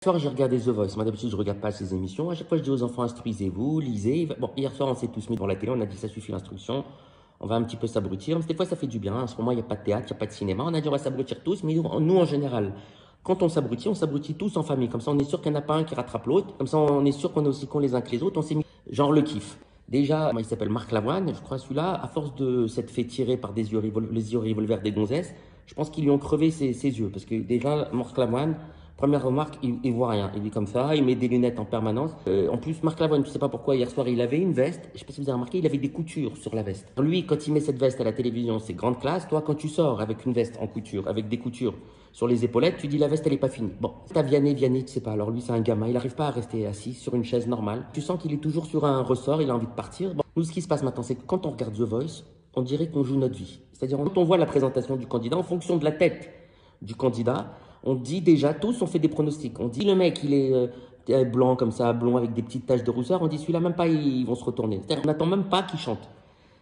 soir, j'ai regardé The Voice. Moi, d'habitude, je regarde pas ces émissions. À chaque fois, je dis aux enfants, instruisez-vous, lisez. Bon, hier soir, on s'est tous mis devant la télé. On a dit, ça suffit l'instruction. On va un petit peu s'abrutir. Mais des fois, ça fait du bien. En ce moment, il n'y a pas de théâtre, il n'y a pas de cinéma. On a dit, on va s'abrutir tous. Mais nous, en général, quand on s'abrutit tous en famille. Comme ça, on est sûr qu'il n'y en a pas un qui rattrape l'autre. Comme ça, on est sûr qu'on est aussi cons les uns que les autres. On s'est mis, genre, le kiff. Déjà, il s'appelle Marc Lavoine. Je crois celui-là, à force de s'être fait tirer par les yeux revolver des gonzesses, je pense qu'ils lui ont crevé ses yeux. Parce que déjà, Marc Lavoine, première remarque, il voit rien. Il est comme ça, il met des lunettes en permanence. En plus, Marc Lavoine, je ne sais pas pourquoi, hier soir, il avait une veste. Je ne sais pas si vous avez remarqué, il avait des coutures sur la veste. Lui, quand il met cette veste à la télévision, c'est grande classe. Toi, quand tu sors avec une veste en couture, avec des coutures sur les épaulettes, tu dis la veste, elle n'est pas finie. Bon, t'as Vianney, tu sais pas. Alors lui, c'est un gamin, il n'arrive pas à rester assis sur une chaise normale. Tu sens qu'il est toujours sur un ressort, il a envie de partir. Bon, nous, ce qui se passe maintenant, c'est que quand on regarde The Voice, on dirait qu'on joue notre vie. C'est-à-dire, quand on voit la présentation du candidat, en fonction de la tête du candidat, on dit déjà, tous on fait des pronostics. On dit le mec, il est blanc comme ça, blond avec des petites taches de rousseur. On dit celui-là, même pas, ils vont se retourner. C'est-à-dire, on n'attend même pas qu'il chante.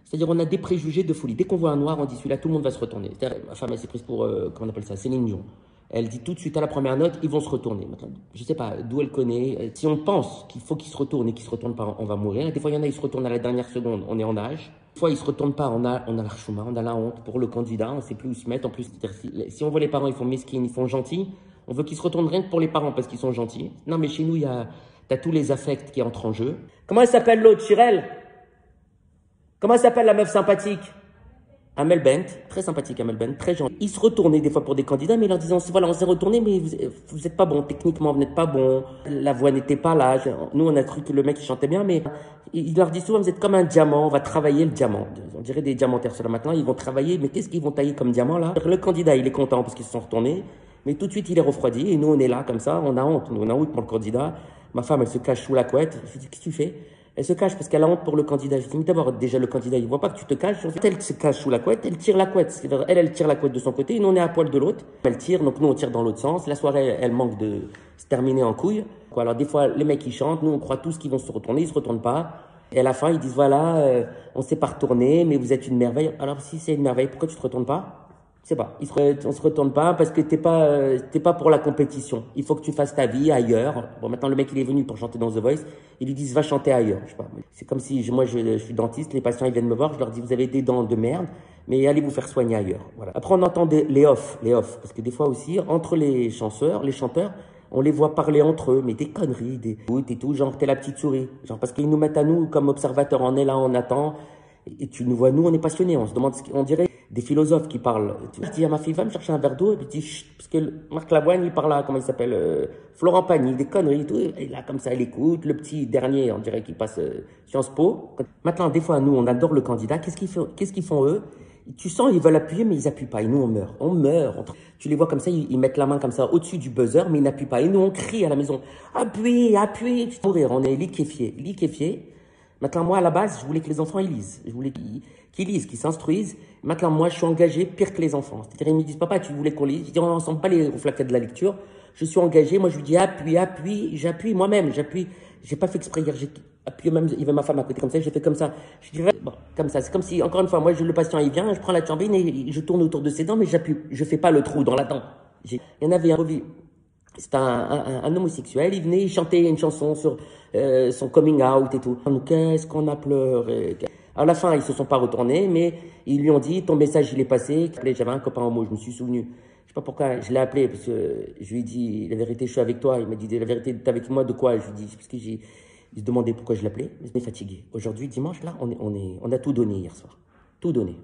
C'est-à-dire, on a des préjugés de folie. Dès qu'on voit un noir, on dit celui-là, tout le monde va se retourner. Ma femme, elle s'est prise pour, comment on appelle ça, Céline Dion. Elle dit tout de suite à la première note, ils vont se retourner. Maintenant, je ne sais pas d'où elle connaît. Si on pense qu'il faut qu'ils se retournent et qu'ils ne se retournent pas, on va mourir. Des fois, il y en a, ils se retournent à la dernière seconde, on est en âge. Des fois, ils ne se retournent pas, on a l'archouma, on a la honte pour le candidat, on ne sait plus où se mettre. En plus, si on voit les parents, ils font mesquines, ils font gentils, on veut qu'ils se retournent rien que pour les parents parce qu'ils sont gentils. Non, mais chez nous, t'as tous les affects qui entrent en jeu. Comment elle s'appelle l'autre, Chirel? Comment elle s'appelle la meuf sympathique? Amel Bent, très sympathique Amel Bent, très gentil. Ils se retournaient des fois pour des candidats, mais leur disant, voilà, on s'est retourné, mais vous n'êtes pas bon, techniquement, vous n'êtes pas bon, la voix n'était pas là. Nous, on a cru que le mec, il chantait bien, mais il leur dit souvent, vous êtes comme un diamant, on va travailler le diamant. On dirait des diamantaires sur là maintenant, ils vont travailler, mais qu'est-ce qu'ils vont tailler comme diamant là? Le candidat, il est content parce qu'ils se sont retournés, mais tout de suite, il est refroidi, et nous, on est là comme ça, on a honte. Nous, on a honte pour le candidat. Ma femme, elle se cache sous la couette. Je lui dis, qu'est-ce que tu fais? Elle se cache parce qu'elle a honte pour le candidat. Je dis, mais d'abord, déjà, le candidat, il voit pas que tu te caches. Elle se cache sous la couette, elle tire la couette. Elle tire la couette de son côté, et nous, on est à poil de l'autre. Elle tire, donc nous, on tire dans l'autre sens. La soirée, elle manque de se terminer en couille. Alors, des fois, les mecs, ils chantent, nous, on croit tous qu'ils vont se retourner, ils se retournent pas. Et à la fin, ils disent, voilà, on s'est pas retourné, mais vous êtes une merveille. Alors, si c'est une merveille, pourquoi tu te retournes pas? Je sais pas. On se retourne pas parce que t'es pas pour la compétition. Il faut que tu fasses ta vie ailleurs. Bon, maintenant, le mec, il est venu pour chanter dans The Voice. Ils lui disent, va chanter ailleurs. Je sais pas. C'est comme si, moi, je suis dentiste. Les patients, ils viennent me voir. Je leur dis, vous avez des dents de merde, mais allez vous faire soigner ailleurs. Voilà. Après, on entend les off. Parce que des fois aussi, entre les chanteurs, on les voit parler entre eux, mais des conneries, des foot et tout. Genre, t'es la petite souris. Genre, parce qu'ils nous mettent à nous comme observateurs. On est là, on attend. Et tu nous vois, nous, on est passionnés. On se demande on dirait des philosophes qui parlent. Je dis à ma fille, va me chercher un verre d'eau. Et puis je dis, chut, parce que Marc Lavoine, il parle là, comment il s'appelle, Florent Pagny, des conneries et tout. Et là, comme ça, elle écoute. Le petit dernier, on dirait qu'il passe Sciences Po. Maintenant, des fois, nous, on adore le candidat. Qu'est-ce qu'ils font eux? Tu sens, ils veulent appuyer, mais ils appuient pas. Et nous, on meurt. On meurt. Tu les vois comme ça, ils mettent la main comme ça au-dessus du buzzer, mais ils n'appuient pas. Et nous, on crie à la maison, appuie, appuie. Tu pourrais, on est liquéfiés. Maintenant, moi, à la base, je voulais que les enfants, ils lisent. Je voulais qu'ils lisent, qu'ils s'instruisent. Maintenant, moi, je suis engagé pire que les enfants. C'est-à-dire, ils me disent, papa, tu voulais qu'on lise? Je dis, on ne sent pas les flaquettes de la lecture. Je suis engagé. Moi, je lui dis, appuie. J'appuie moi-même. J'appuie. J'ai pas fait exprès hier. J'ai appuyé même. Il y avait ma femme à côté comme ça. J'ai fait comme ça. Je dirais, bon, comme ça. C'est comme si, encore une fois, moi, le patient, il vient, je prends la turbine et je tourne autour de ses dents, mais j'appuie. Je fais pas le trou dans la dent. Il y en avait un revu. C'était un homosexuel, il venait, il chantait une chanson sur son coming out et tout. Qu'est-ce qu'on a pleuré. À la fin, ils se sont pas retournés, mais ils lui ont dit, ton message, il est passé. J'avais un copain homo, je me suis souvenu. Je sais pas pourquoi, je l'ai appelé, parce que je lui ai dit, la vérité, je suis avec toi. Il m'a dit, la vérité, t'es avec moi, de quoi? Je lui ai dit, parce que il se demandait pourquoi je l'appelais. Il est fatigué. Aujourd'hui, dimanche, là, on a tout donné hier soir. Tout donné.